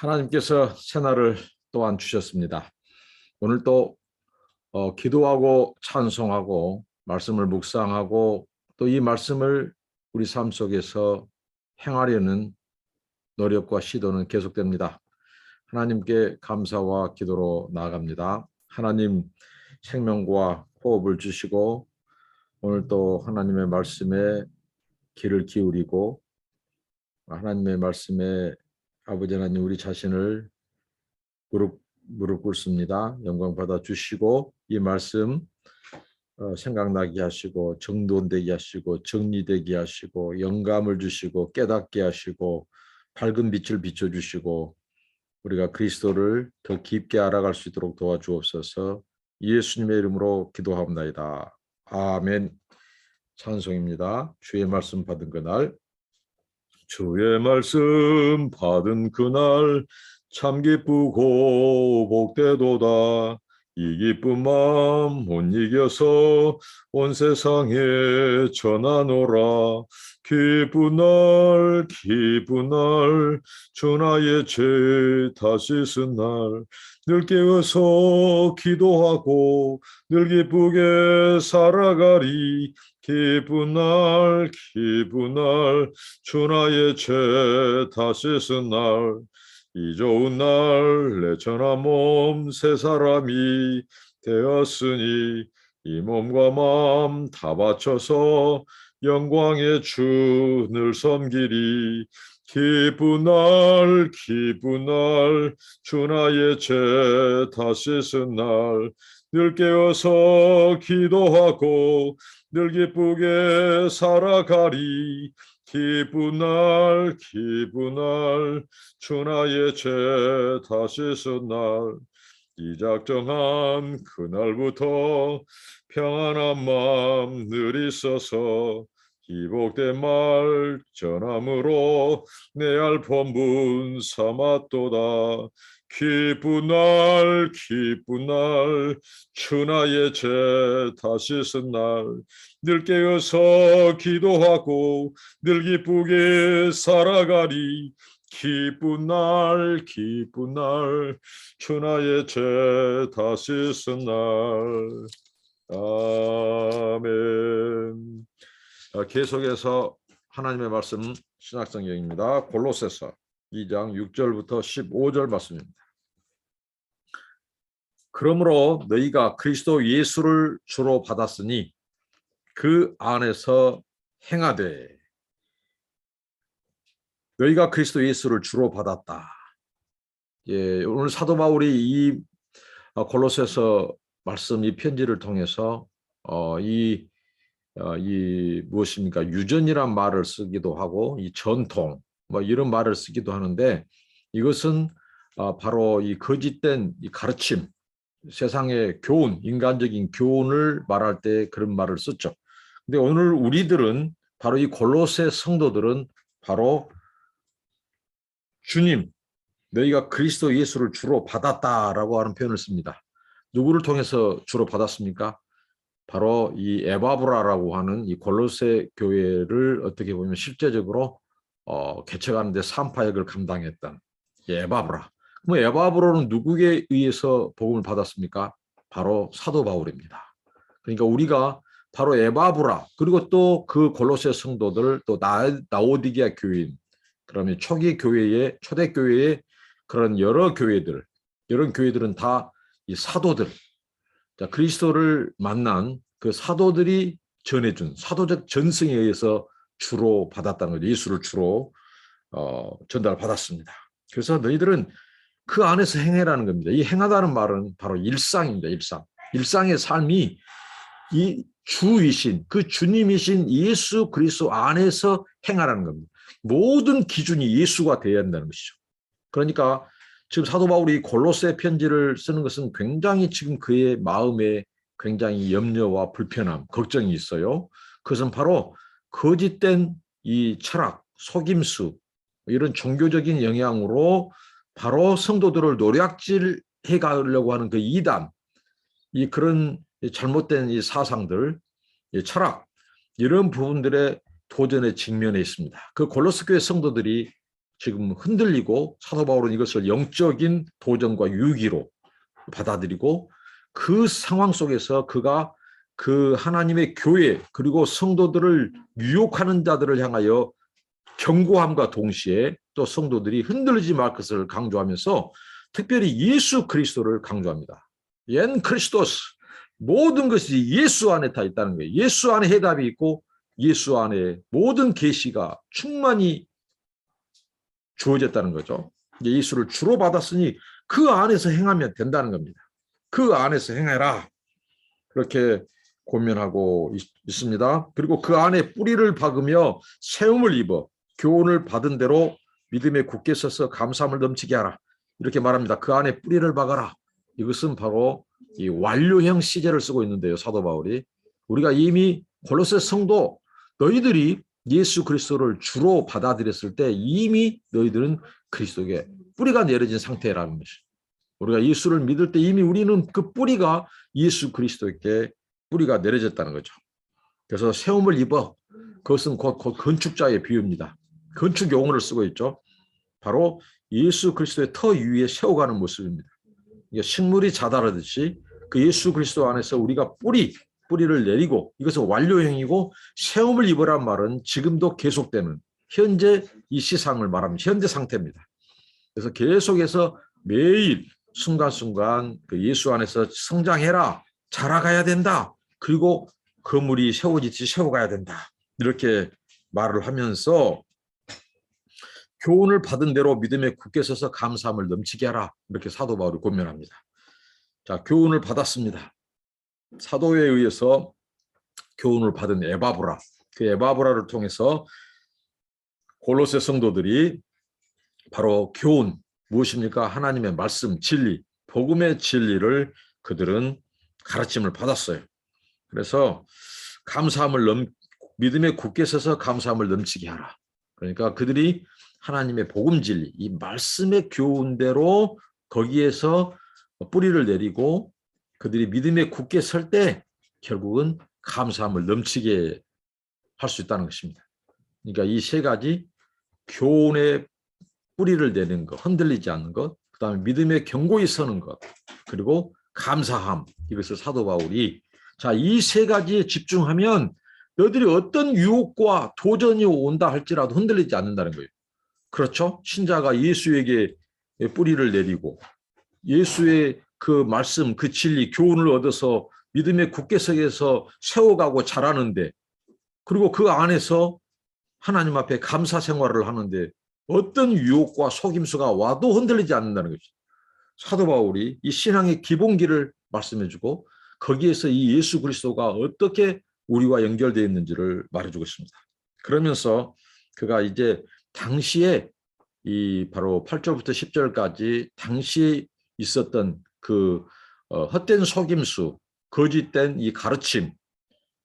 하나님께서 새날을 또한 주셨습니다. 오늘 또 기도하고 찬송하고 말씀을 묵상하고 또 이 말씀을 우리 삶 속에서 행하려는 노력과 시도는 계속됩니다. 하나님께 감사와 기도로 나아갑니다. 하나님 생명과 호흡을 주시고 오늘 또 하나님의 말씀에 귀를 기울이고 하나님의 말씀에 아버지 하나님 우리 자신을 무릎 꿇습니다. 영광 받아 주시고 이 말씀 생각나게 하시고 정돈되게 하시고 정리되게 하시고 영감을 주시고 깨닫게 하시고 밝은 빛을 비춰주시고 우리가 그리스도를 더 깊게 알아갈 수 있도록 도와주옵소서. 예수님의 이름으로 기도합나이다. 아멘. 찬송입니다. 주의 말씀 받은 그날, 주의 말씀 받은 그날 참 기쁘고 복되도다. 이 기쁜 마음 못 이겨서 온 세상에 전하노라. 기쁜 날 주 나의 죄 다시 쓴 날 늘 깨어서 기도하고 늘 기쁘게 살아가리. 기쁜 날 주 나의 죄 다시 쓴 날 이 좋은 날 내 천한 몸 새 사람이 되었으니 이 몸과 마음 다 바쳐서 영광의 주 늘 섬기리. 기쁜 날 주 나의 죄 다시 쓴 날 늘 깨어서 기도하고 늘 기쁘게 살아가리. 기쁜 날 주 나의 죄 다시 쓴 날 이 작정한 그날부터 평안한 마음 늘 있어서 기복된 말 전함으로 내 알폰분 삼았도다. 기쁜 날 주 나의 죄 다시 쓴 날 늘 깨어서 기도하고 늘 기쁘게 살아가리. 기쁜 날 주 나의 죄 다시 쓴 날. 아멘. 계속해서 하나님의 말씀 신약성경입니다. 골로새서 2장 6절부터 15절 말씀입니다. 그러므로 너희가 그리스도 예수를 주로 받았으니 그 안에서 행하되. 너희가 그리스도 예수를 주로 받았다. 예, 오늘 사도 바울이 이 골로새서 말씀 이 편지를 통해서 이 무엇입니까? 유전이란 말을 쓰기도 하고 이 전통 뭐 이런 말을 쓰기도 하는데 이것은 바로 이 거짓된 이 가르침, 세상의 교훈, 인간적인 교훈을 말할 때 그런 말을 썼죠. 근데 오늘 우리들은 바로 이 골로새 성도들은 바로 주님, 너희가 그리스도 예수를 주로 받았다라고 하는 표현을 씁니다. 누구를 통해서 주로 받았습니까? 바로 이 에바브라라고 하는 이 골로새 교회를 어떻게 보면 실제적으로 개척하는 데 산파역을 감당했던 에바브라. 그럼 에바브라는 누구에 의해서 복음을 받았습니까? 바로 사도 바울입니다. 그러니까 우리가 바로 에바브라 그리고 또 그 골로새 성도들 또 라오디게아 교인 그러면 초대 교회의 그런 여러 교회들은 다 이 사도들, 그리스도를 만난 그 사도들이 전해준 사도적 전승에 의해서 주로 받았다는 거죠. 예수를 주로 전달받았습니다. 그래서 너희들은 그 안에서 행해라는 겁니다. 이 행하다는 말은 바로 일상입니다. 일상의 삶이 이 주이신 그 주님이신 예수 그리스도 안에서 행하라는 겁니다. 모든 기준이 예수가 되어야 한다는 것이죠. 그러니까 지금 사도 바울이 골로새 편지를 쓰는 것은 굉장히 지금 그의 마음에 굉장히 염려와 불편함, 걱정이 있어요. 그것은 바로 거짓된 이 철학, 속임수, 이런 종교적인 영향으로 바로 성도들을 노략질해 가려고 하는 그 이단, 이 그런 잘못된 이 사상들, 이 철학, 이런 부분들의 도전에 직면해 있습니다. 그 골로새 교회 성도들이 지금 흔들리고 사도 바울은 이것을 영적인 도전과 유기로 받아들이고 그 상황 속에서 그가 그 하나님의 교회 그리고 성도들을 유혹하는 자들을 향하여 경고함과 동시에 또 성도들이 흔들리지 말 것을 강조하면서 특별히 예수 그리스도를 강조합니다. 옌 크리스토스, 모든 것이 예수 안에 다 있다는 거예요. 예수 안에 해답이 있고 예수 안에 모든 계시가 충만히 주어졌다는 거죠. 예수를 주로 받았으니 그 안에서 행하면 된다는 겁니다. 그 안에서 행해라. 그렇게 고면하고 있습니다. 그리고 그 안에 뿌리를 박으며 세움을 입어 교훈을 받은 대로 믿음에 굳게 서서 감사함을 넘치게 하라. 이렇게 말합니다. 그 안에 뿌리를 박아라. 이것은 바로 이 완료형 시제를 쓰고 있는데요. 사도 바울이. 우리가 이미 골로새 성도 너희들이 예수 그리스도를 주로 받아들였을 때 이미 너희들은 그리스도에게 뿌리가 내려진 상태라는 것이죠. 우리가 예수를 믿을 때 이미 우리는 그 뿌리가 예수 그리스도에게 뿌리가 내려졌다는 거죠. 그래서 세움을 입어 그것은 곧 건축자의 비유입니다. 건축 용어를 쓰고 있죠. 바로 예수 그리스도의 터 위에 세워가는 모습입니다. 식물이 자라듯이 그 예수 그리스도 안에서 우리가 뿌리를 내리고 이것은 완료형이고 세움을 입으란 말은 지금도 계속되는 현재 이 시상을 말합니다. 현재 상태입니다. 그래서 계속해서 매일 순간순간 그 예수 안에서 성장해라, 자라가야 된다. 그리고 거물이 세워지듯이 세워가야 된다. 이렇게 말을 하면서 교훈을 받은 대로 믿음에 굳게 서서 감사함을 넘치게 하라. 이렇게 사도 바울이 권면합니다. 자, 교훈을 받았습니다. 사도에 의해서 교훈을 받은 에바브라. 그 에바브라를 통해서 골로새 성도들이 바로 교훈, 무엇입니까? 하나님의 말씀, 진리, 복음의 진리를 그들은 가르침을 받았어요. 그래서 믿음에 굳게 서서 감사함을 넘치게 하라. 그러니까 그들이 하나님의 복음 진리, 이 말씀의 교훈대로 거기에서 뿌리를 내리고 그들이 믿음에 굳게 설 때 결국은 감사함을 넘치게 할 수 있다는 것입니다. 그러니까 이 세 가지 교훈의 뿌리를 내는 것, 흔들리지 않는 것, 그 다음에 믿음에 견고히 서는 것, 그리고 감사함, 이것을 사도 바울이 자, 이 세 가지에 집중하면 너희들이 어떤 유혹과 도전이 온다 할지라도 흔들리지 않는다는 거예요. 그렇죠? 신자가 예수에게 뿌리를 내리고 예수의 그 말씀, 그 진리, 교훈을 얻어서 믿음의 굳게 서에서 세워가고 자라는데 그리고 그 안에서 하나님 앞에 감사 생활을 하는데 어떤 유혹과 속임수가 와도 흔들리지 않는다는 거죠. 사도 바울이 이 신앙의 기본기를 말씀해주고 거기에서 이 예수 그리스도가 어떻게 우리와 연결되어 있는지를 말해주고 있습니다. 그러면서 그가 이제 당시에 이 바로 8절부터 10절까지 당시에 있었던 그 헛된 속임수, 거짓된 이 가르침,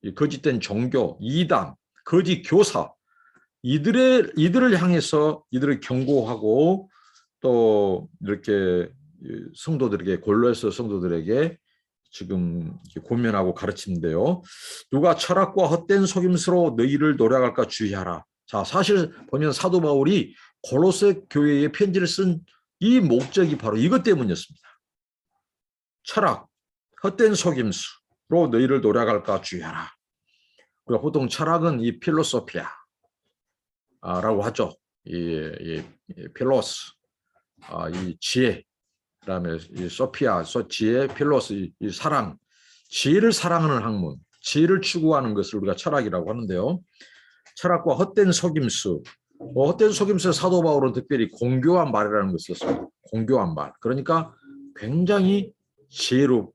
이 거짓된 종교, 이단, 거짓 교사 이들을 향해서 이들을 경고하고 또 이렇게 성도들에게 골로새 성도들에게 지금 권면하고 가르치는데요. 누가 철학과 헛된 속임수로 너희를 노략할까 주의하라. 자, 사실 보면 사도 바울이 골로새 교회에 편지를 쓴 이 목적이 바로 이것 때문이었습니다. 철학, 헛된 속임수로 너희를 노략할까 주의하라. 우리가 보통 철학은 이 필로소피아라고 하죠. 이 필로스, 이 지혜, 그다음에 이 소피아, 지혜, 필로스, 이 사랑, 지혜를 사랑하는 학문, 지혜를 추구하는 것을 우리가 철학이라고 하는데요. 철학과 헛된 속임수, 헛된 속임수의 사도 바울은 특별히 공교한 말이라는 것을 썼어요. 공교한 말. 그러니까 굉장히 지혜롭고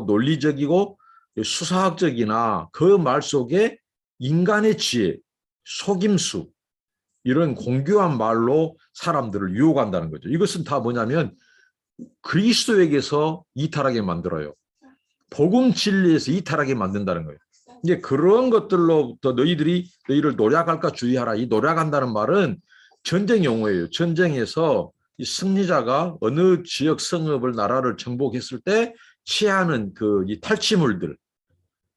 논리적이고 수사학적이나 그 말 속에 인간의 지혜, 속임수 이런 공교한 말로 사람들을 유혹한다는 거죠. 이것은 다 뭐냐면 그리스도에게서 이탈하게 만들어요. 복음 진리에서 이탈하게 만든다는 거예요. 이제 그런 것들로부터 너희를 노략할까 주의하라. 이 노략한다는 말은 전쟁 용어예요. 전쟁에서 이 승리자가 어느 지역 성읍을 나라를 정복했을 때 취하는 이 탈취물들,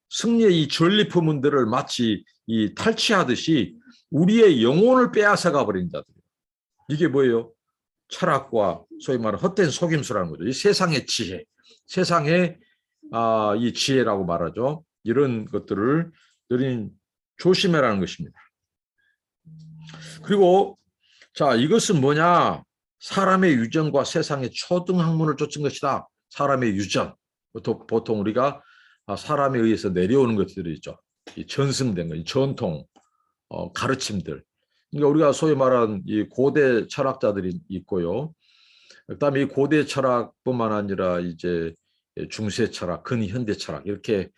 승리의 이 전리품들을 마치 이 탈취하듯이 우리의 영혼을 빼앗아가 버린 자들. 이게 뭐예요? 철학과 소위 말하는 헛된 속임수라는 거죠. 이 세상의 지혜, 세상의 이 지혜라고 말하죠. 이런 것들을 너희는 조심해라는 것입니다. 그리고 자, 이것은 뭐냐? 사람의 유전과 세상의 초등학문을 쫓은 것이다. 사람의 유전. 보통 우리가 사람에 의해서 내려오는 것들이 있죠. 이 전승된 것, 이 전통, 가르침들. 그러니까 우리가 소위 말하는 이 고대 철학자들이 있고요. 그다음에 이 고대 철학뿐만 아니라 이제 중세 철학, 근현대 철학 이렇게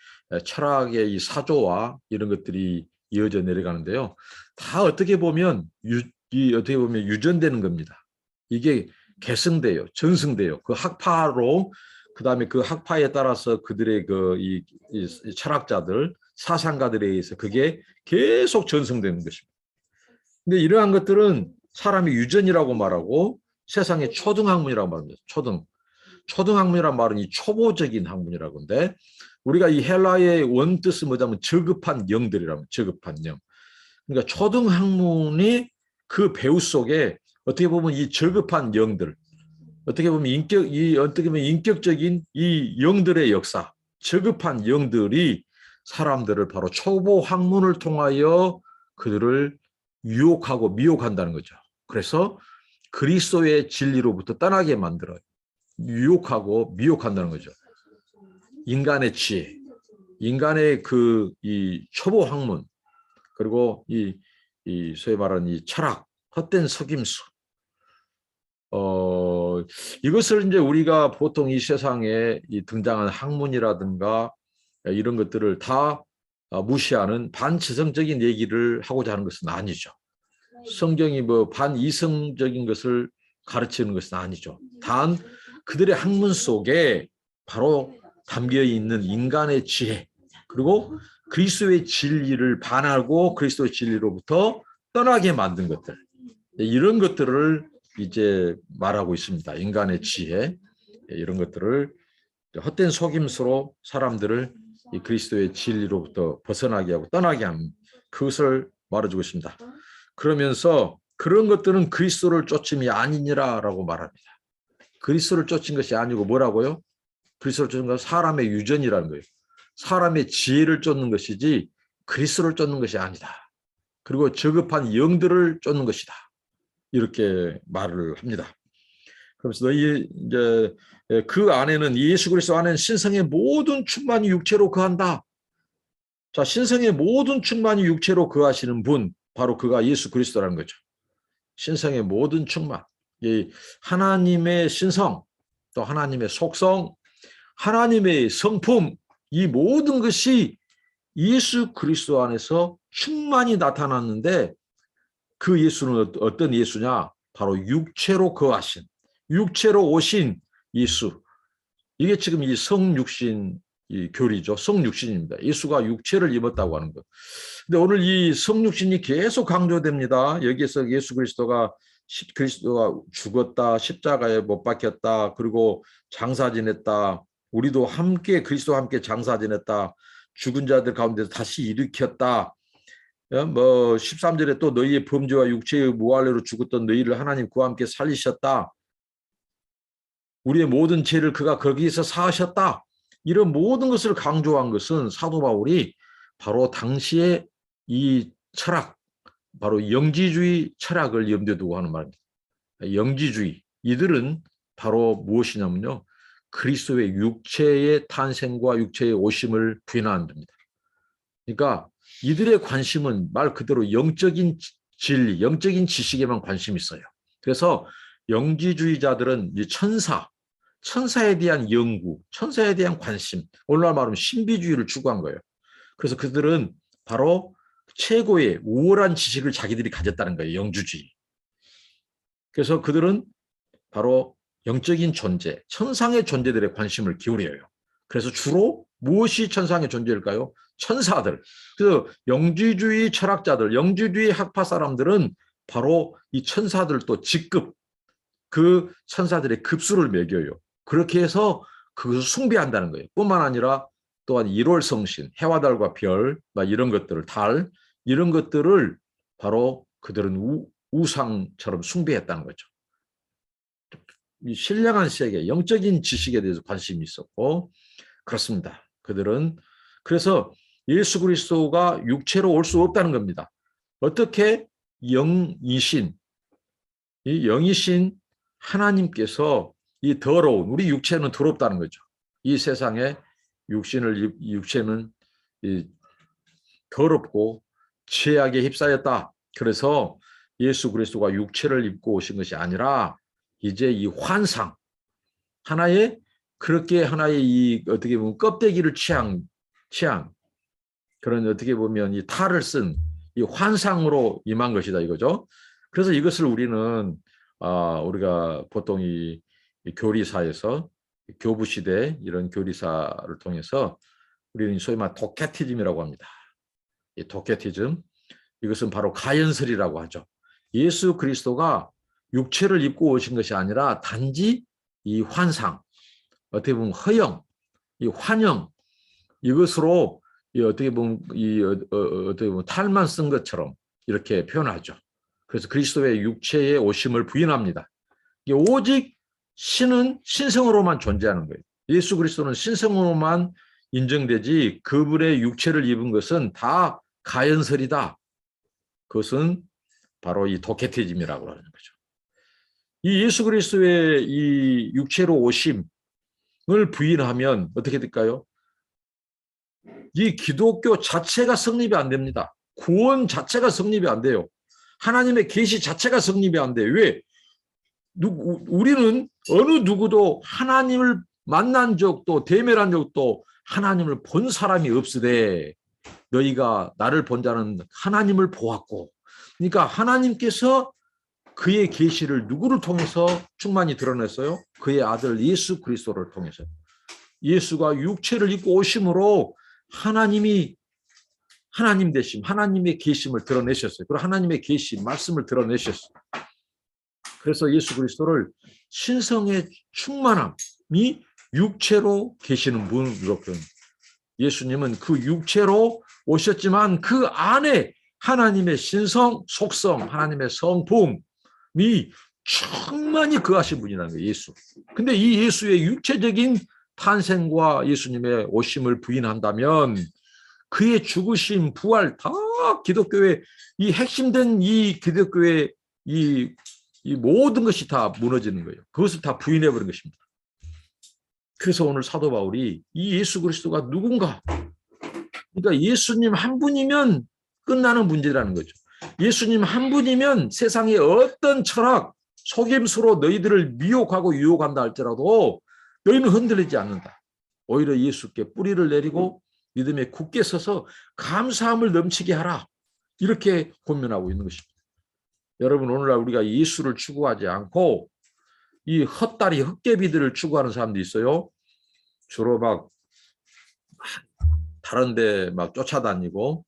철학의 이 사조와 이런 것들이 이어져 내려가는데요. 다 어떻게 보면 어떻게 보면 유전되는 겁니다. 이게 계승돼요, 전승돼요. 그 학파로 그다음에 그 학파에 따라서 그들의 이 철학자들, 사상가들에 의해서 그게 계속 전승되는 것입니다. 근데 이러한 것들은 사람의 유전이라고 말하고 세상의 초등학문이라고 말합니다. 초등학문이란 말은 이 초보적인 학문이라고 하는데 우리가 이 헬라의 원뜻은 뭐냐면 저급한 영들이라면 저급한 영. 그러니까 초등학문이 그 배후 속에 어떻게 보면 이 저급한 영들, 어떻게 보면 인격적인 이 영들의 역사, 저급한 영들이 사람들을 바로 초보 학문을 통하여 그들을 유혹하고 미혹한다는 거죠. 그래서 그리스도의 진리로부터 떠나게 만들어요. 유혹하고 미혹한다는 거죠. 인간의 지혜, 인간의 이 초보 학문, 그리고 이 소위 말하는 이 철학, 헛된 속임수. 이것을 이제 우리가 보통 이 세상에 등장한 학문이라든가 이런 것들을 다 무시하는 반지성적인 얘기를 하고자 하는 것은 아니죠. 성경이 뭐 반이성적인 것을 가르치는 것은 아니죠. 단 그들의 학문 속에 바로 담겨 있는 인간의 지혜, 그리고 그리스도의 진리를 반하고 그리스도의 진리로부터 떠나게 만든 것들, 이런 것들을 이제 말하고 있습니다. 인간의 지혜, 이런 것들을 헛된 속임수로 사람들을 이 그리스도의 진리로부터 벗어나게 하고 떠나게 하는 그것을 말해주고 있습니다. 그러면서 그런 것들은 그리스도를 쫓음이 아니니라라고 말합니다. 그리스도를 쫓은 것이 아니고 뭐라고요? 그리스도를 쫓은 것은 사람의 유전이라는 거예요. 사람의 지혜를 쫓는 것이지 그리스도를 쫓는 것이 아니다. 그리고 저급한 영들을 쫓는 것이다. 이렇게 말을 합니다. 그래서 너희 이제 그 안에는 예수 그리스도 안에는 신성의 모든 충만이 육체로 거한다. 자, 신성의 모든 충만이 육체로 거하시는 분, 바로 그가 예수 그리스도라는 거죠. 신성의 모든 충만, 이 하나님의 신성, 또 하나님의 속성, 하나님의 성품, 이 모든 것이 예수 그리스도 안에서 충만히 나타났는데 그 예수는 어떤 예수냐? 바로 육체로 거하신, 육체로 오신 예수. 이게 지금 이 성육신 이 교리죠. 성육신입니다. 예수가 육체를 입었다고 하는 것. 근데 오늘 이 성육신이 계속 강조됩니다. 여기에서 예수 그리스도가 죽었다, 십자가에 못 박혔다, 그리고 장사 지냈다. 우리도 함께 그리스도와 함께 장사 지냈다. 죽은 자들 가운데서 다시 일으켰다. 뭐 13절에 또 너희의 범죄와 육체의 무할례로 죽었던 너희를 하나님 그와 함께 살리셨다. 우리의 모든 죄를 그가 거기에서 사하셨다. 이런 모든 것을 강조한 것은 사도 바울이 바로 당시에 이 철학, 바로 영지주의 철학을 염두에 두고 하는 말입니다. 영지주의, 이들은 바로 무엇이냐면요, 그리스도의 육체의 탄생과 육체의 오심을 부인하는 겁니다. 그러니까 이들의 관심은 말 그대로 영적인 진리, 영적인 지식에만 관심이 있어요. 그래서 영지주의자들은 이 천사에 대한 연구, 천사에 대한 관심, 오늘날 말하면 신비주의를 추구한 거예요. 그래서 그들은 바로 최고의 우월한 지식을 자기들이 가졌다는 거예요. 영주주의. 그래서 그들은 바로 영적인 존재, 천상의 존재들에 관심을 기울여요. 그래서 주로 무엇이 천상의 존재일까요? 천사들. 그래서 영지주의 철학자들, 영지주의 학파 사람들은 바로 이 천사들도 직급, 그 천사들의 급수를 매겨요. 그렇게 해서 그것을 숭배한다는 거예요. 뿐만 아니라 또한 1월 성신, 해와 달과 별, 이런 것들을, 달, 이런 것들을 바로 그들은 우상처럼 숭배했다는 거죠. 이 신령한 세계, 영적인 지식에 대해서 관심이 있었고 그렇습니다. 그들은 그래서 예수 그리스도가 육체로 올 수 없다는 겁니다. 어떻게 영이신 이 영이신 하나님께서 이 더러운 우리 육체는 더럽다는 거죠. 이 세상에 육체는 더럽고 죄악에 휩싸였다. 그래서 예수 그리스도가 육체를 입고 오신 것이 아니라 이제 이 환상 하나의 그렇게 하나의 이 어떻게 보면 껍데기를 취한 그런 어떻게 보면 이 탈을 쓴 이 환상으로 임한 것이다 이거죠. 그래서 이것을 우리는 우리가 보통 이 교리사에서 교부 시대 이런 교리사를 통해서 우리는 소위 말 도케티즘이라고 합니다. 이 도케티즘 이것은 바로 가연설이라고 하죠. 예수 그리스도가 육체를 입고 오신 것이 아니라 단지 이 환상, 어떻게 보면 허영, 이 환영 이것으로 어떻게 보면 어떻게 보면 탈만 쓴 것처럼 이렇게 표현하죠. 그래서 그리스도의 육체의 오심을 부인합니다. 오직 신은 신성으로만 존재하는 거예요. 예수 그리스도는 신성으로만 인정되지 그분의 육체를 입은 것은 다 가연설이다. 그것은 바로 이 도케티즘이라고 하는 거죠. 이 예수 그리스도의 이 육체로 오심을 부인하면 어떻게 될까요? 이 기독교 자체가 성립이 안 됩니다. 구원 자체가 성립이 안 돼요. 하나님의 계시 자체가 성립이 안 돼요. 왜? 우리는 어느 누구도 하나님을 만난 적도 대면한 적도 하나님을 본 사람이 없으되 너희가 나를 본 자는 하나님을 보았고 그러니까 하나님께서 그의 계시를 누구를 통해서 충만히 드러냈어요? 그의 아들 예수 그리스도를 통해서. 예수가 육체를 입고 오심으로 하나님이 하나님 되심, 하나님의 계심을 드러내셨어요. 그리고 하나님의 계시, 말씀을 드러내셨어요. 그래서 예수 그리스도를 신성의 충만함이 육체로 계시는 분으로 표현합니다. 예수님은 그 육체로 오셨지만 그 안에 하나님의 신성, 속성, 하나님의 성품이 충만히 거하신 분이라는 거예요. 예수. 근데 이 예수의 육체적인 탄생과 예수님의 오심을 부인한다면 그의 죽으심, 부활 다 기독교의 이 핵심된 이 기독교의 이 모든 것이 다 무너지는 거예요. 그것을 다 부인해버린 것입니다. 그래서 오늘 사도 바울이 이 예수 그리스도가 누군가 그러니까 예수님 한 분이면 끝나는 문제라는 거죠. 예수님 한 분이면 세상의 어떤 철학, 속임수로 너희들을 미혹하고 유혹한다 할지라도 너희는 흔들리지 않는다. 오히려 예수께 뿌리를 내리고 믿음에 굳게 서서 감사함을 넘치게 하라. 이렇게 권면하고 있는 것입니다. 여러분 오늘날 우리가 예수를 추구하지 않고 이 헛다리 헛개비들을 추구하는 사람도 있어요. 주로 막 다른 데 막 쫓아다니고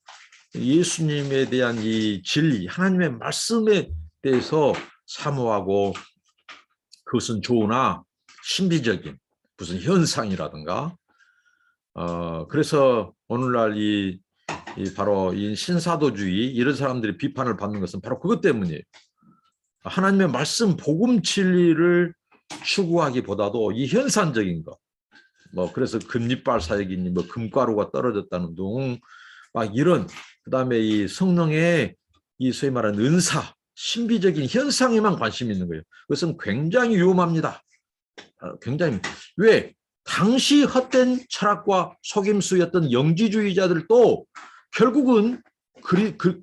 예수님에 대한 이 진리, 하나님의 말씀에 대해서 사모하고 그것은 좋으나 신비적인 무슨 현상이라든가 그래서 오늘날 이 바로 이 신사도주의 이런 사람들이 비판을 받는 것은 바로 그것 때문이에요. 하나님의 말씀 복음 진리를 추구하기보다도 이 현상적인 것, 뭐 그래서 금리빨 사역이니 뭐 금가루가 떨어졌다는 둥, 막 이런 그다음에 이 성령의 이 소위 말하는 은사, 신비적인 현상에만 관심이 있는 거예요. 그것은 굉장히 위험합니다. 굉장히 왜? 당시 헛된 철학과 속임수였던 영지주의자들도 결국은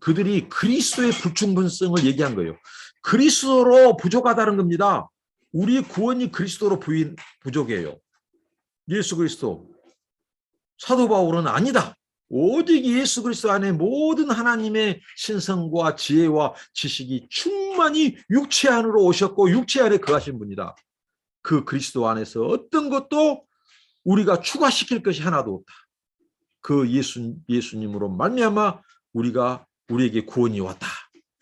그들이 그리스도의 불충분성을 얘기한 거예요. 그리스도로 부족하다는 겁니다. 우리 구원이 그리스도로 부족해요. 예수 그리스도. 사도 바울은 아니다. 오직 예수 그리스도 안에 모든 하나님의 신성과 지혜와 지식이 충만히 육체 안으로 오셨고 육체 안에 거하신 분이다. 그 그리스도 안에서 어떤 것도 우리가 추가시킬 것이 하나도 없다. 그 예수님으로 말미암아 우리에게 구원이 왔다.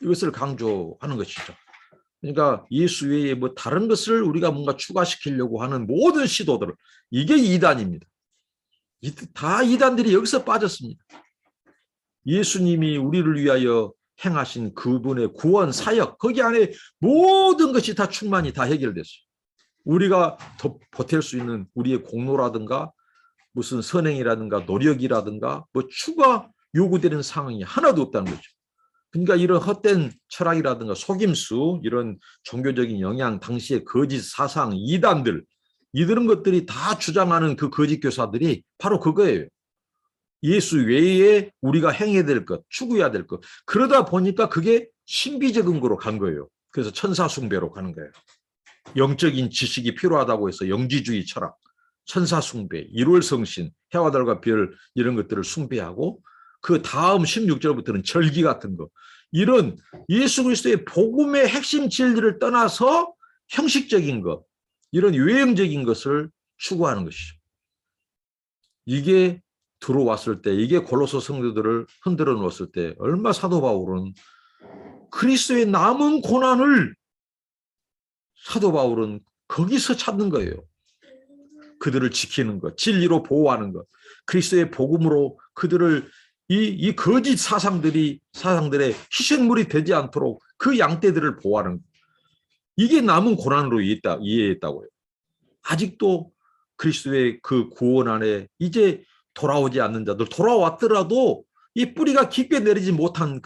이것을 강조하는 것이죠. 그러니까 예수 외에 뭐 다른 것을 우리가 뭔가 추가시키려고 하는 모든 시도들 이게 이단입니다. 다 이단들이 여기서 빠졌습니다. 예수님이 우리를 위하여 행하신 그분의 구원 사역, 거기 안에 모든 것이 다 충만히 다 해결됐어요. 우리가 더 보탤 수 있는 우리의 공로라든가 무슨 선행이라든가 노력이라든가 뭐 추가 요구되는 상황이 하나도 없다는 거죠. 그러니까 이런 헛된 철학이라든가 속임수, 이런 종교적인 영향, 당시의 거짓 사상, 이단들, 이런 것들이 다 주장하는 그 거짓 교사들이 바로 그거예요. 예수 외에 우리가 행해야 될 것, 추구해야 될 것. 그러다 보니까 그게 신비적인 거로 간 거예요. 그래서 천사 숭배로 가는 거예요. 영적인 지식이 필요하다고 해서 영지주의 철학, 천사 숭배, 일월성신, 해와 달과 별 이런 것들을 숭배하고 그 다음 16절부터는 절기 같은 거, 이런 예수 그리스도의 복음의 핵심 진리를 떠나서 형식적인 것, 이런 외형적인 것을 추구하는 것이죠. 이게 들어왔을 때, 이게 골로새 성도들을 흔들어 놓았을 때 얼마 사도 바울은 그리스도의 남은 고난을 사도 바울은 거기서 찾는 거예요. 그들을 지키는 것, 진리로 보호하는 것, 그리스도의 복음으로 그들을 이 거짓 사상들의 희생물이 되지 않도록 그 양떼들을 보호하는 것. 이게 남은 고난으로 이해했다고요. 아직도 그리스도의 그 구원 안에 이제 돌아오지 않는 자들, 돌아왔더라도 이 뿌리가 깊게 내리지 못한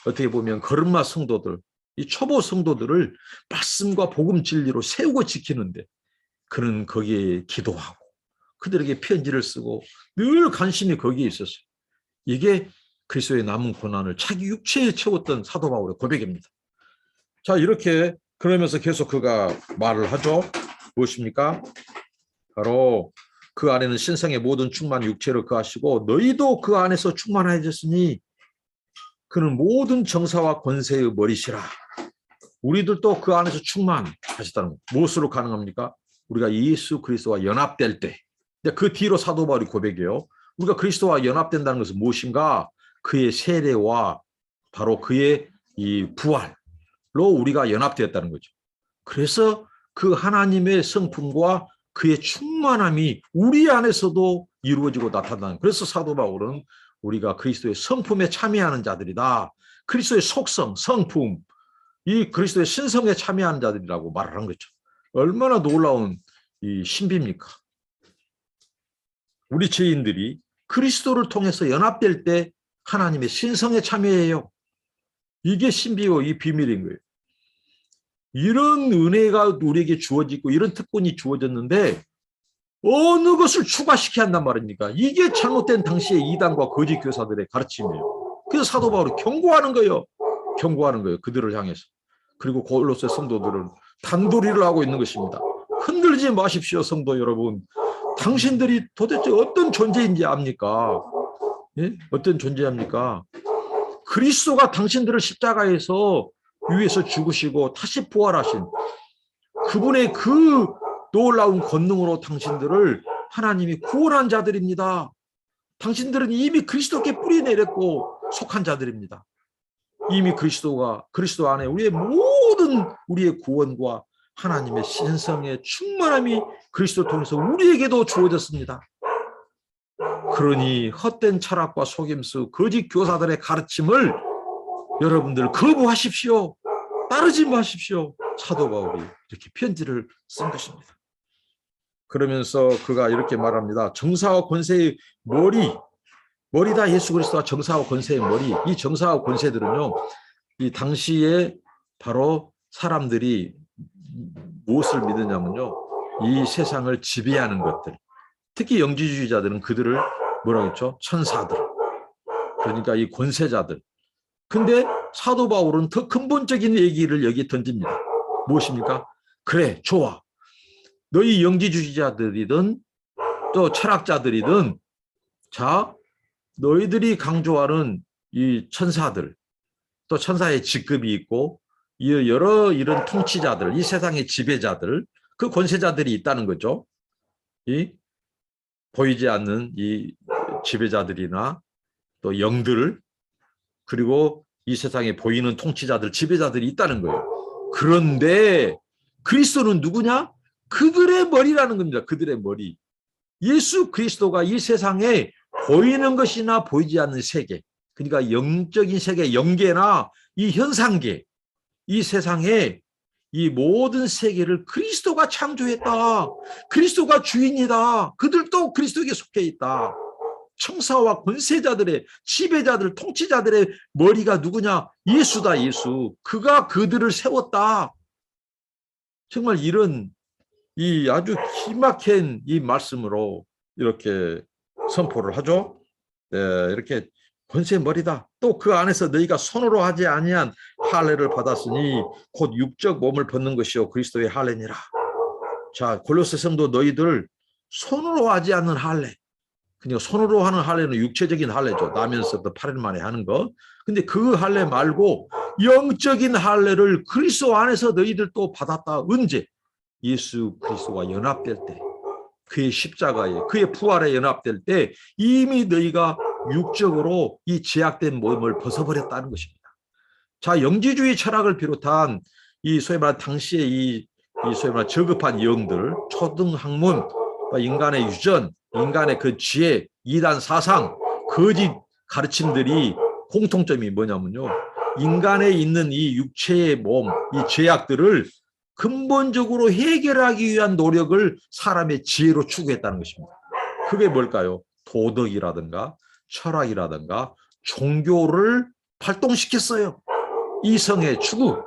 어떻게 보면 거름마 성도들, 이 초보 성도들을 말씀과 복음 진리로 세우고 지키는데 그는 거기에 기도하고 그들에게 편지를 쓰고 늘 관심이 거기에 있었어요. 이게 그리스도의 남은 고난을 자기 육체에 채웠던 사도 바울의 고백입니다. 자, 이렇게 그러면서 계속 그가 말을 하죠. 무엇입니까? 바로 그 안에는 신성의 모든 충만 육체로 거하시고 너희도 그 안에서 충만해졌으니 그는 모든 정사와 권세의 머리시라. 우리들도 그 안에서 충만하셨다는 것. 무엇으로 가능합니까? 우리가 예수 그리스도와 연합될 때. 그 뒤로 사도 바울이 고백이에요. 우리가 그리스도와 연합된다는 것은 무엇인가? 그의 세례와 바로 그의 이 부활로 우리가 연합되었다는 거죠. 그래서 그 하나님의 성품과 그의 충만함이 우리 안에서도 이루어지고 나타나는. 그래서 사도 바울은 우리가 그리스도의 성품에 참여하는 자들이다. 그리스도의 속성, 성품, 이 그리스도의 신성에 참여하는 자들이라고 말을 한 거죠. 얼마나 놀라운 이 신비입니까? 우리 죄인들이 그리스도를 통해서 연합될 때 하나님의 신성에 참여해요. 이게 신비고 이 비밀인 거예요. 이런 은혜가 우리에게 주어지고 이런 특권이 주어졌는데 어느 것을 추가시켜야 한단 말입니까? 이게 잘못된 당시의 이단과 거짓 교사들의 가르침이에요. 그래서 사도 바울이 경고하는 거예요. 경고하는 거예요. 그들을 향해서. 그리고 골로새 성도들은 단도리를 하고 있는 것입니다. 흔들지 마십시오, 성도 여러분. 당신들이 도대체 어떤 존재인지 압니까? 예? 어떤 존재입니까? 그리스도가 당신들을 십자가에서 위에서 죽으시고 다시 부활하신 그분의 그 놀라운 권능으로 당신들을 하나님이 구원한 자들입니다. 당신들은 이미 그리스도께 뿌리 내렸고 속한 자들입니다. 이미 그리스도 안에 우리의 구원과 하나님의 신성의 충만함이 그리스도 통해서 우리에게도 주어졌습니다. 그러니 헛된 철학과 속임수, 거짓 교사들의 가르침을 여러분들 거부하십시오. 따르지 마십시오. 사도 바울이 이렇게 편지를 쓴 것입니다. 그러면서 그가 이렇게 말합니다. 정사와 권세의 머리다. 예수 그리스도가 정사와 권세의 머리. 이 정사와 권세들은요, 이 당시에 바로 사람들이 무엇을 믿느냐면요, 이 세상을 지배하는 것들, 특히 영지주의자들은 그들을 뭐라고 했죠? 천사들, 그러니까 이 권세자들. 근데 사도 바울은 더 근본적인 얘기를 여기 던집니다. 무엇입니까? 그래, 좋아. 너희 영지주의자들이든 또 철학자들이든, 자, 너희들이 강조하는 이 천사들, 또 천사의 직급이 있고 여러 이런 통치자들, 이 세상의 지배자들, 그 권세자들이 있다는 거죠. 이 보이지 않는 이 지배자들이나 또 영들, 그리고 이 세상에 보이는 통치자들, 지배자들이 있다는 거예요. 그런데 그리스도는 누구냐? 그들의 머리라는 겁니다. 그들의 머리. 예수 그리스도가 이 세상에 보이는 것이나 보이지 않는 세계, 그러니까 영적인 세계, 영계나 이 현상계, 이 세상에 이 모든 세계를 그리스도가 창조했다. 그리스도가 주인이다. 그들도 그리스도에게 속해 있다. 청사와 권세자들의, 지배자들, 통치자들의 머리가 누구냐? 예수다, 예수. 그가 그들을 세웠다. 정말 이런 이 아주 기막힌 이 말씀으로 이렇게 선포를 하죠. 네, 이렇게 권세 머리다. 또 그 안에서 너희가 손으로 하지 아니한 할례를 받았으니 곧 육적 몸을 벗는 것이요 그리스도의 할례니라. 자, 골로새 성도 너희들 손으로 하지 않는 할례. 그러니까 손으로 하는 할례는 육체적인 할례죠. 나면서부터 8일 만에 하는 거. 근데 그 할례 말고 영적인 할례를 그리스도 안에서 너희들 또 받았다. 언제? 예수 그리스도와 연합될 때, 그의 십자가에, 그의 부활에 연합될 때 이미 너희가 육적으로 이 제약된 몸을 벗어버렸다는 것입니다. 자, 영지주의 철학을 비롯한 이 소위 말하는 당시의 이 소위 말하는 저급한 영들, 초등학문, 인간의 유전, 인간의 그 지혜, 이단 사상, 거짓 가르침들이 공통점이 뭐냐면요. 인간에 있는 이 육체의 몸, 이 죄악들을 근본적으로 해결하기 위한 노력을 사람의 지혜로 추구했다는 것입니다. 그게 뭘까요? 도덕이라든가 철학이라든가 종교를 발동시켰어요. 이성의 추구,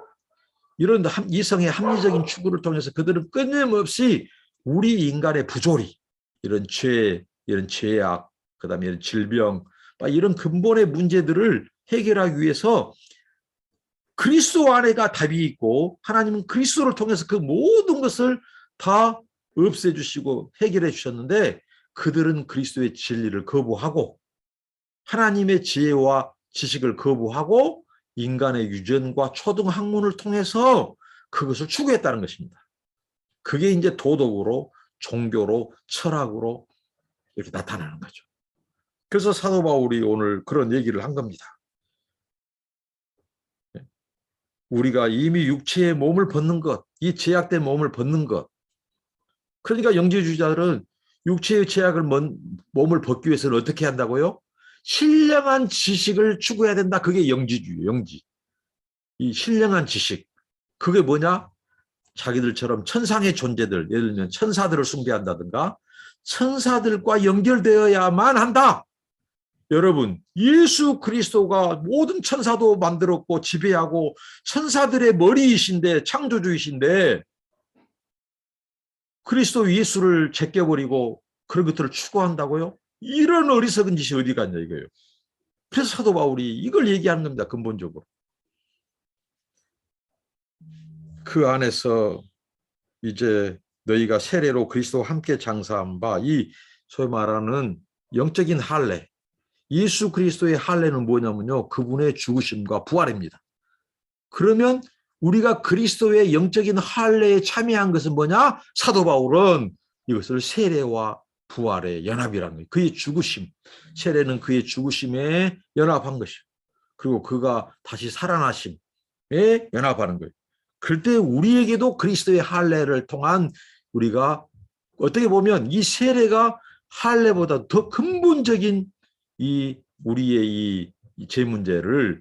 이런 이성의 합리적인 추구를 통해서 그들은 끊임없이 우리 인간의 부조리, 이런 죄, 이런 죄악, 그다음에 이런 질병, 이런 근본의 문제들을 해결하기 위해서 그리스도 안에가 답이 있고 하나님은 그리스도를 통해서 그 모든 것을 다 없애주시고 해결해 주셨는데 그들은 그리스도의 진리를 거부하고 하나님의 지혜와 지식을 거부하고 인간의 유전과 초등학문을 통해서 그것을 추구했다는 것입니다. 그게 이제 도덕으로, 종교로, 철학으로 이렇게 나타나는 거죠. 그래서 사도 바울이 오늘 그런 얘기를 한 겁니다. 우리가 이미 육체의 몸을 벗는 것, 이 제약된 몸을 벗는 것. 그러니까 영지주의자들은 육체의 제약을 몸을 벗기 위해서는 어떻게 한다고요? 신령한 지식을 추구해야 된다. 그게 영지주의, 영지. 이 신령한 지식. 그게 뭐냐? 자기들처럼 천상의 존재들, 예를 들면 천사들을 숭배한다든가 천사들과 연결되어야만 한다. 여러분, 예수 그리스도가 모든 천사도 만들었고 지배하고 천사들의 머리이신데 창조주이신데 그리스도 예수를 제껴버리고 그런 것들을 추구한다고요? 이런 어리석은 짓이 어디 갔냐 이거예요. 그래서 사도 바울이 이걸 얘기하는 겁니다. 근본적으로. 그 안에서 이제 너희가 세례로 그리스도와 함께 장사한 바 이 소위 말하는 영적인 할례, 예수 그리스도의 할례는 뭐냐면요. 그분의 죽으심과 부활입니다. 그러면 우리가 그리스도의 영적인 할례에 참여한 것은 뭐냐? 사도 바울은 이것을 세례와 부활의 연합이라는 거예요. 그의 죽으심, 세례는 그의 죽으심에 연합한 것이요. 그리고 그가 다시 살아나심에 연합하는 거예요. 그럴 때 우리에게도 그리스도의 할례를 통한 우리가 어떻게 보면 이 세례가 할례보다 더 근본적인 이 우리의 이 죄 문제를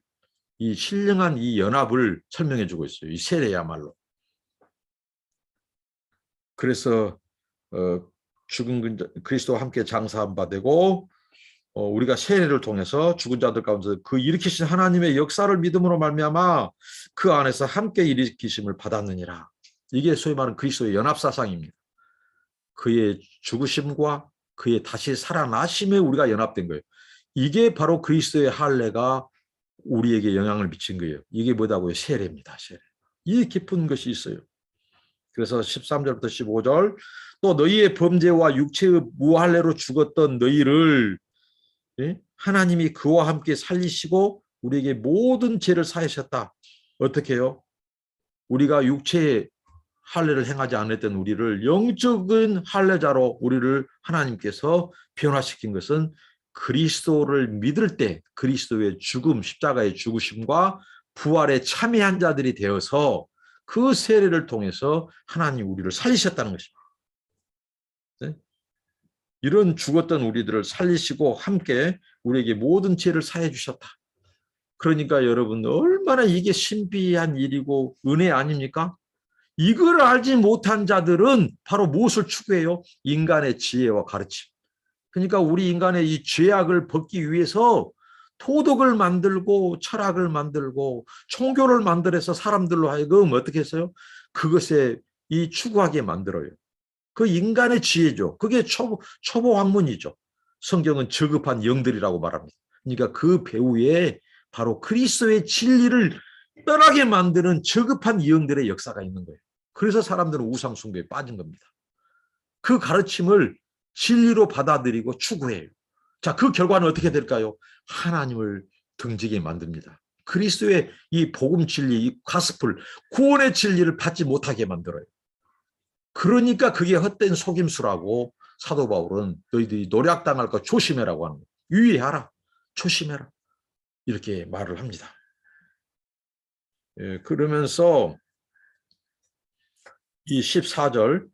이 신령한 이 연합을 설명해 주고 있어요. 이 세례야말로. 그래서 죽은 그리스도와 함께 장사한 바 되고 우리가 세례를 통해서 죽은 자들 가운데 그 일으키신 하나님의 역사를 믿음으로 말미암아 그 안에서 함께 일으키심을 받았느니라. 이게 소위 말하는 그리스도의 연합사상입니다. 그의 죽으심과 그의 다시 살아나심에 우리가 연합된 거예요. 이게 바로 그리스도의 할례가 우리에게 영향을 미친 거예요. 이게 뭐다고요? 세례입니다. 세례. 이 깊은 것이 있어요. 그래서 13절부터 15절 또 너희의 범죄와 육체의 무할례로 죽었던 너희를 하나님이 그와 함께 살리시고 우리에게 모든 죄를 사하셨다. 어떻게 해요? 우리가 육체의 할례를 행하지 않았던 우리를 영적인 할례자로 우리를 하나님께서 변화시킨 것은 그리스도를 믿을 때 그리스도의 죽음, 십자가의 죽으심과 부활에 참여한 자들이 되어서 그 세례를 통해서 하나님 우리를 살리셨다는 것입니다. 네? 이런 죽었던 우리들을 살리시고 함께 우리에게 모든 죄를 사해 주셨다. 그러니까 여러분 얼마나 이게 신비한 일이고 은혜 아닙니까? 이걸 알지 못한 자들은 바로 무엇을 추구해요? 인간의 지혜와 가르침. 그러니까 우리 인간의 이 죄악을 벗기 위해서 도덕을 만들고 철학을 만들고 종교를 만들어서 사람들로 하여금 어떻게 했어요? 그것에 이 추구하게 만들어요. 그 인간의 지혜죠. 그게 초보 학문이죠. 성경은 저급한 영들이라고 말합니다. 그러니까 그 배후에 바로 그리스도의 진리를 떠나게 만드는 저급한 영들의 역사가 있는 거예요. 그래서 사람들은 우상 숭배에 빠진 겁니다. 그 가르침을 진리로 받아들이고 추구해요. 자, 그 결과는 어떻게 될까요? 하나님을 등지게 만듭니다. 그리스도의 이 복음 진리, 이 가스플, 구원의 진리를 받지 못하게 만들어요. 그러니까 그게 헛된 속임수라고 사도 바울은 너희들이 노략당할 거 조심해라고 하는 거예요. 유의하라, 조심해라 이렇게 말을 합니다. 그러면서 이 14절,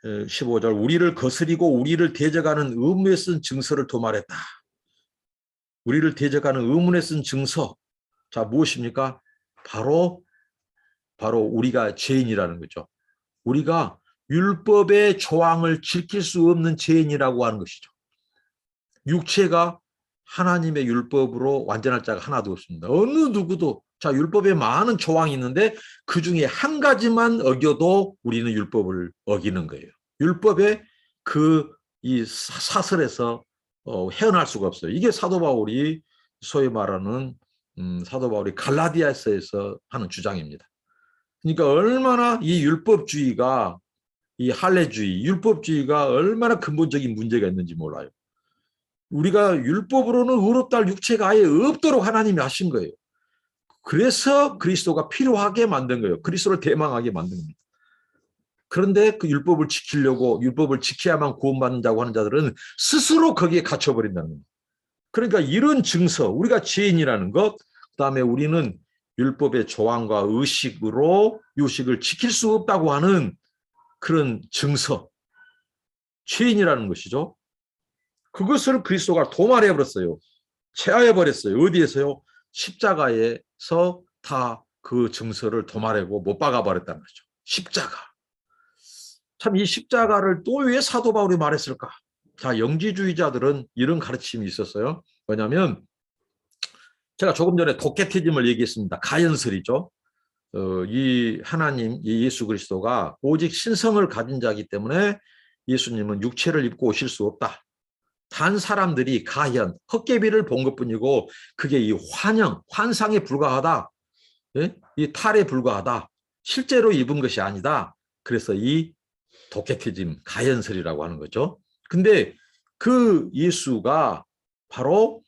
15절 우리를 거스리고 우리를 대적하는 의문에 쓴 증서를 도말했다. 우리를 대적하는 의문에 쓴 증서, 자 무엇입니까? 바로 우리가 죄인이라는 거죠. 우리가 율법의 조항을 지킬 수 없는 죄인이라고 하는 것이죠. 육체가 하나님의 율법으로 완전할 자가 하나도 없습니다. 어느 누구도 자 율법에 많은 조항이 있는데 그중에 한 가지만 어겨도 우리는 율법을 어기는 거예요. 율법의 그 이 사슬에서 헤어날 수가 없어요. 이게 사도 바울이 소위 말하는 사도 바울이 갈라디아서에서 하는 주장입니다. 그러니까 얼마나 이 율법주의가 이 할례주의, 율법주의가 얼마나 근본적인 문제가 있는지 몰라요. 우리가 율법으로는 의롭다 할 육체가 아예 없도록 하나님이 하신 거예요. 그래서 그리스도가 필요하게 만든 거예요. 그리스도를 대망하게 만든 겁니다. 그런데 그 율법을 지키려고 율법을 지켜야만 구원받는다고 하는 자들은 스스로 거기에 갇혀버린다는 겁니다. 그러니까 이런 증서, 우리가 죄인이라는 것, 그다음에 우리는 율법의 조항과 의식으로 유식을 지킬 수 없다고 하는 그런 증서, 죄인이라는 것이죠. 그것을 그리스도가 도말해버렸어요. 체하해버렸어요. 어디에서요? 십자가에서 다 그 증서를 도말하고 못 박아버렸다는 거죠. 십자가. 참 이 십자가를 또 왜 사도 바울이 말했을까? 자, 영지주의자들은 이런 가르침이 있었어요. 뭐냐면 제가 조금 전에 도케티즘을 얘기했습니다. 가연설이죠. 이 하나님, 이 예수 그리스도가 오직 신성을 가진 자이기 때문에 예수님은 육체를 입고 오실 수 없다. 단 사람들이 가현, 헛개비를 본 것뿐이고 그게 이 환상에 불과하다. 예? 이 탈에 불과하다. 실제로 입은 것이 아니다. 그래서 이 도케티즘, 가연설이라고 하는 거죠. 근데 그 예수가 바로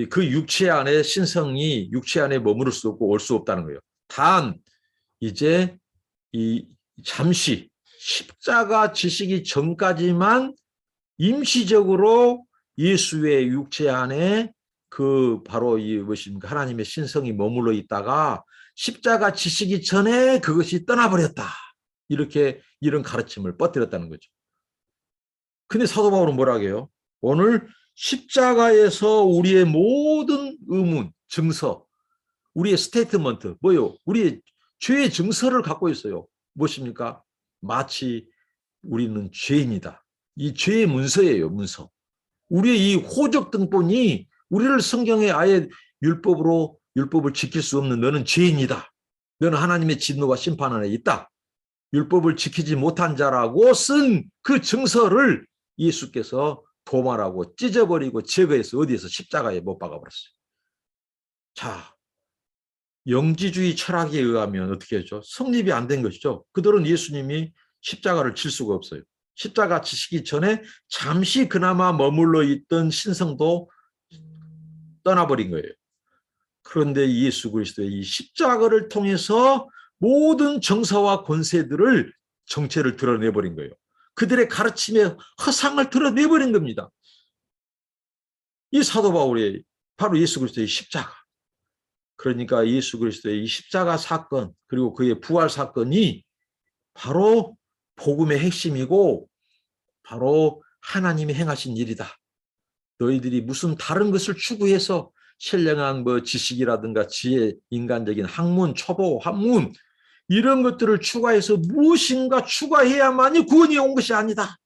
그 육체 안에 신성이 육체 안에 머무를 수 없고 올 수 없다는 거예요. 단 이제 이 잠시 십자가 지시기 전까지만 임시적으로 예수의 육체 안에 그 바로 이 무엇입니까? 하나님의 신성이 머물러 있다가 십자가 지시기 전에 그것이 떠나버렸다. 이렇게 이런 가르침을 뻗들었다는 거죠. 근데 사도 바울은 뭐라고 해요? 오늘 십자가에서 우리의 모든 의문, 증서, 우리의 스테이트먼트, 뭐요? 우리의 죄의 증서를 갖고 있어요. 무엇입니까? 마치 우리는 죄인이다. 이 죄의 문서예요, 문서. 우리의 이 호적 등본이 우리를 성경에 아예 율법을 지킬 수 없는 너는 죄인이다. 너는 하나님의 진노와 심판 안에 있다. 율법을 지키지 못한 자라고 쓴 그 증서를 예수께서 도말하고 찢어버리고 제거해서 어디에서 십자가에 못 박아버렸어요. 자, 영지주의 철학에 의하면 어떻게 했죠? 성립이 안 된 것이죠. 그들은 예수님이 십자가를 칠 수가 없어요. 십자가 치시기 전에 잠시 그나마 머물러 있던 신성도 떠나버린 거예요. 그런데 예수 그리스도의 이 십자가를 통해서 모든 정사와 권세들을 정체를 드러내버린 거예요. 그들의 가르침의 허상을 드러내버린 겁니다. 이 사도 바울이 바로 예수 그리스도의 십자가. 그러니까 예수 그리스도의 이 십자가 사건 그리고 그의 부활 사건이 바로 복음의 핵심이고 바로 하나님이 행하신 일이다. 너희들이 무슨 다른 것을 추구해서 신령한 뭐 지식이라든가 지혜, 인간적인 학문, 초보, 학문 이런 것들을 추가해서 무엇인가 추가해야만이 구원이 온 것이 아니다.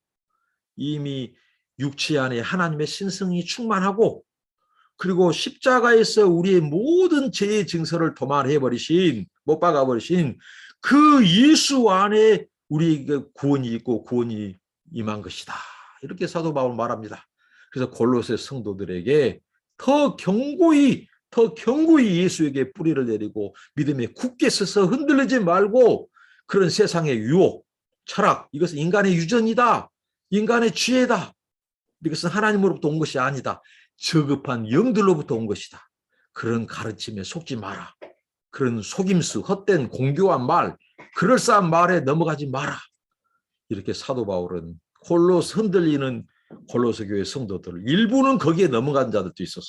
이미 육체 안에 하나님의 신성이 충만하고 그리고 십자가에서 우리의 모든 죄의 증서를 도말해버리신, 못 박아버리신 그 예수 안에 우리에게 구원이 있고 구원이 임한 것이다. 이렇게 사도 바울 말합니다. 그래서 골로새 성도들에게 더 견고히 예수에게 뿌리를 내리고 믿음에 굳게 서서 흔들리지 말고 그런 세상의 유혹, 철학, 이것은 인간의 유전이다. 인간의 지혜다. 이것은 하나님으로부터 온 것이 아니다. 저급한 영들로부터 온 것이다. 그런 가르침에 속지 마라. 그런 속임수, 헛된 공교한 말, 그럴싸한 말에 넘어가지 마라. 이렇게 사도 바울은 흔들리는 골로새 교회 성도들을, 일부는 거기에 넘어간 자들도 있어서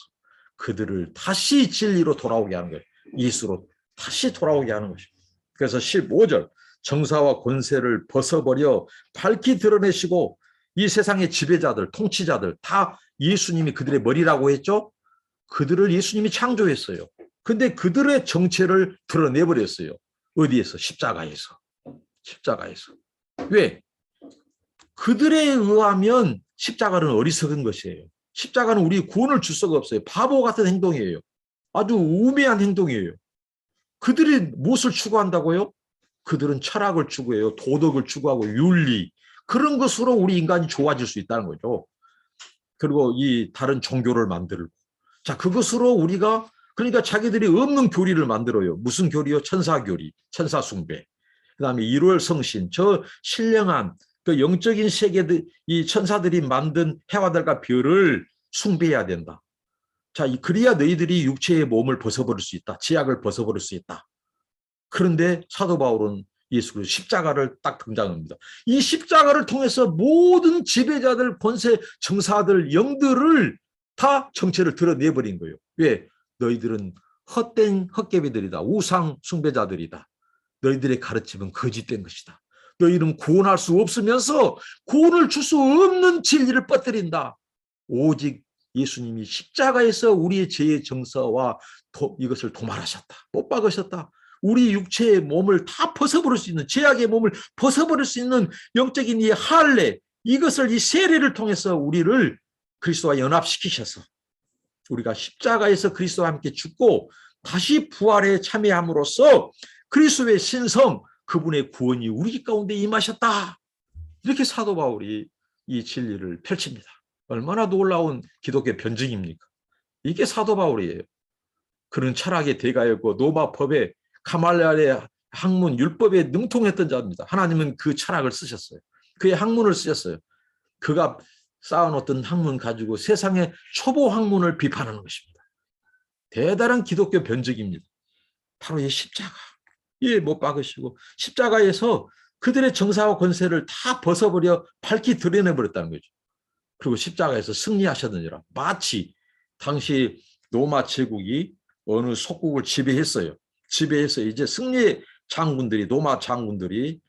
그들을 다시 진리로 돌아오게 하는 거예요. 예수로 다시 돌아오게 하는 것입니다. 그래서 15절 정사와 권세를 벗어버려 밝히 드러내시고 이 세상의 지배자들, 통치자들 다 예수님이 그들의 머리라고 했죠. 그들을 예수님이 창조했어요. 근데 그들의 정체를 드러내버렸어요. 어디에서? 십자가에서. 십자가에서. 왜? 그들에 의하면 십자가는 어리석은 것이에요. 십자가는 우리 구원을 줄 수가 없어요. 바보 같은 행동이에요. 아주 우매한 행동이에요. 그들이 무엇을 추구한다고요? 그들은 철학을 추구해요. 도덕을 추구하고 윤리. 그런 것으로 우리 인간이 좋아질 수 있다는 거죠. 그리고 이 다른 종교를 만들고. 자, 그것으로 우리가, 그러니까 자기들이 없는 교리를 만들어요. 무슨 교리요? 천사교리, 천사숭배. 그 다음에 일월성신, 저 신령한 그 영적인 세계들, 이 천사들이 만든 해와달과 별을 숭배해야 된다. 자, 그래야 너희들이 육체의 몸을 벗어버릴 수 있다. 지약을 벗어버릴 수 있다. 그런데 사도 바울은 예수 그리스도 십자가를 딱 등장합니다. 이 십자가를 통해서 모든 지배자들, 권세, 정사들, 영들을 다 정체를 드러내버린 거예요. 왜? 너희들은 헛된 헛개비들이다. 우상 숭배자들이다. 너희들의 가르침은 거짓된 것이다. 너희는 구원할 수 없으면서 구원을 줄 수 없는 진리를 뻗들인다. 오직 예수님이 십자가에서 우리의 죄의 정서와 이것을 도말하셨다. 못 박으셨다. 우리 육체의 몸을 다 벗어버릴 수 있는, 죄악의 몸을 벗어버릴 수 있는 영적인 이 할례, 이것을 이 세례를 통해서 우리를 그리스도와 연합시키셔서 우리가 십자가에서 그리스도와 함께 죽고 다시 부활에 참여함으로써 그리스도의 신성, 그분의 구원이 우리 가운데 임하셨다. 이렇게 사도 바울이 이 진리를 펼칩니다. 얼마나 놀라운 기독교 변증입니까? 이게 사도 바울이에요. 그런 철학의 대가였고 노마법에 가말리엘의 학문, 율법에 능통했던 자입니다. 하나님은 그 철학을 쓰셨어요. 그의 학문을 쓰셨어요. 그가 쌓아놓던 학문 가지고 세상의 초보 학문을 비판하는 것입니다. 대단한 기독교 변증입니다. 바로 이 십자가. 예, 못 박으시고 십자가에서 그들의 정사와 권세를 다 벗어버려 밝히 드러내버렸다는 거죠. 그리고 십자가에서 승리하셨느니라. 마치 당시 로마 제국이 어느 속국을 지배했어요. 지배해서 이제 승리의 장군들이, 로마 장군들이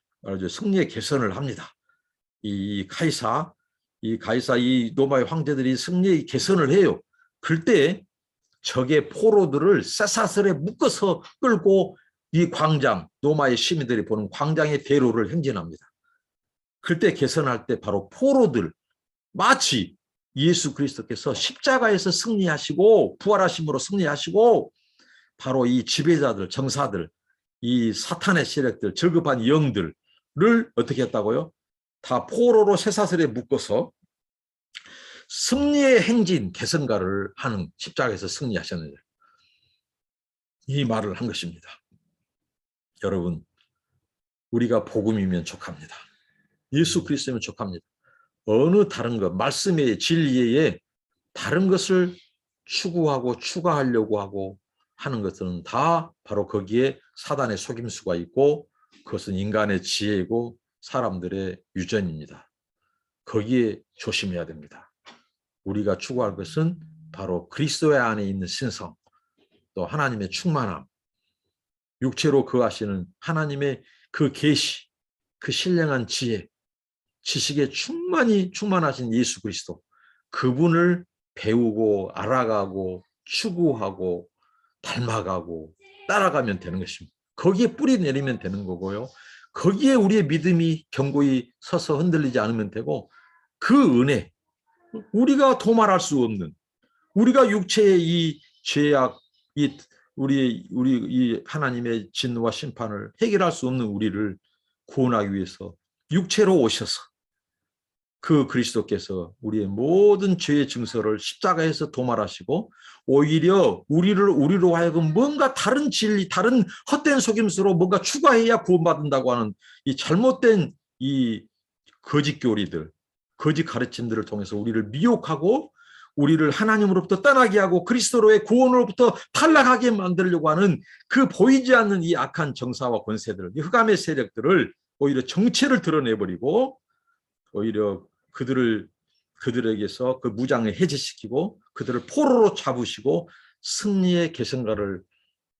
승리의 개선을 합니다. 이 로마의 황제들이 승리의 개선을 해요. 그때 적의 포로들을 쇠사슬에 묶어서 끌고 이 광장, 로마의 시민들이 보는 광장의 대로를 행진합니다. 그때 개선할 때 바로 포로들, 마치 예수 그리스도께서 십자가에서 승리하시고 부활하심으로 승리하시고 바로 이 지배자들, 정사들, 이 사탄의 세력들, 저급한 영들을 어떻게 했다고요? 다 포로로 쇠사슬에 묶어서 승리의 행진, 개선가를 하는, 십자가에서 승리하셨느냐, 이 말을 한 것입니다. 여러분, 우리가 복음이면 족합니다. 예수 그리스도면 족합니다. 어느 다른 것, 말씀의 진리에 다른 것을 추구하고 추가하려고 하고 하는 것은 다 바로 거기에 사단의 속임수가 있고 그것은 인간의 지혜이고 사람들의 유전입니다. 거기에 조심해야 됩니다. 우리가 추구할 것은 바로 그리스도의 안에 있는 신성, 또 하나님의 충만함, 육체로 거하시는 하나님의 그 계시, 그 신령한 지혜, 지식에 충만하신 예수 그리스도, 그분을 배우고 알아가고 추구하고 닮아가고 따라가면 되는 것입니다. 거기에 뿌리 내리면 되는 거고요. 거기에 우리의 믿음이 견고히 서서 흔들리지 않으면 되고, 그 은혜, 우리가 도말할 수 없는, 우리가 육체의 이 죄악, 우리 이 하나님의 진노와 심판을 해결할 수 없는 우리를 구원하기 위해서 육체로 오셔서 그 그리스도께서 우리의 모든 죄의 증서를 십자가에서 도말하시고, 오히려 우리로 하여금 뭔가 다른 진리, 다른 헛된 속임수로 뭔가 추가해야 구원받는다고 하는 이 잘못된 이 거짓 교리들, 거짓 가르침들을 통해서 우리를 미혹하고 우리를 하나님으로부터 떠나게 하고 그리스도로의 구원으로부터 탈락하게 만들려고 하는 그 보이지 않는 이 악한 정사와 권세들, 이 흑암의 세력들을 오히려 정체를 드러내버리고, 오히려 그들에게서 그 무장을 해제시키고 그들을 포로로 잡으시고 승리의 계승가를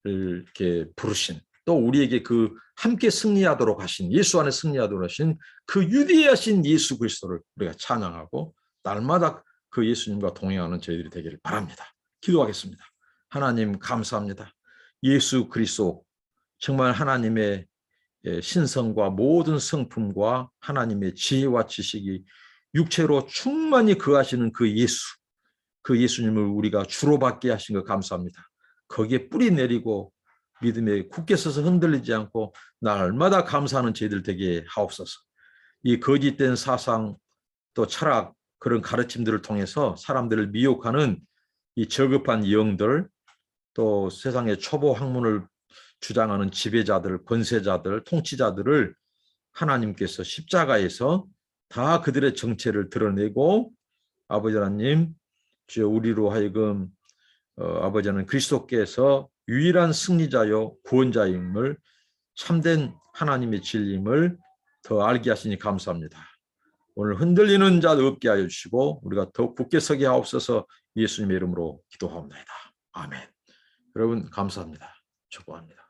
이렇게 부르신, 또 우리에게 그 함께 승리하도록 하신, 예수 안에 승리하도록 하신 그 유대하신 예수 그리스도를 우리가 찬양하고 날마다 그 예수님과 동행하는 저희들이 되기를 바랍니다. 기도하겠습니다. 하나님 감사합니다. 예수 그리스도 정말 하나님의 신성과 모든 성품과 하나님의 지혜와 지식이 육체로 충만히 거하시는 그 예수님을 우리가 주로 받게 하신 것 감사합니다. 거기에 뿌리 내리고 믿음에 굳게 서서 흔들리지 않고 날마다 감사하는 저희들 되게 하옵소서. 이 거짓된 사상 또 철학, 그런 가르침들을 통해서 사람들을 미혹하는 이 저급한 영들, 또 세상의 초보 학문을 주장하는 지배자들, 권세자들, 통치자들을 하나님께서 십자가에서 다 그들의 정체를 드러내고, 아버지 하나님, 주여 우리로 하여금 아버지 하나님 그리스도께서 유일한 승리자요 구원자임을, 참된 하나님의 진리임을 더 알게 하시니 감사합니다. 오늘 흔들리는 자 없게 하여 주시고 우리가 더 굳게 서게 하옵소서. 예수님의 이름으로 기도하옵나이다. 아멘. 여러분 감사합니다. 축복합니다.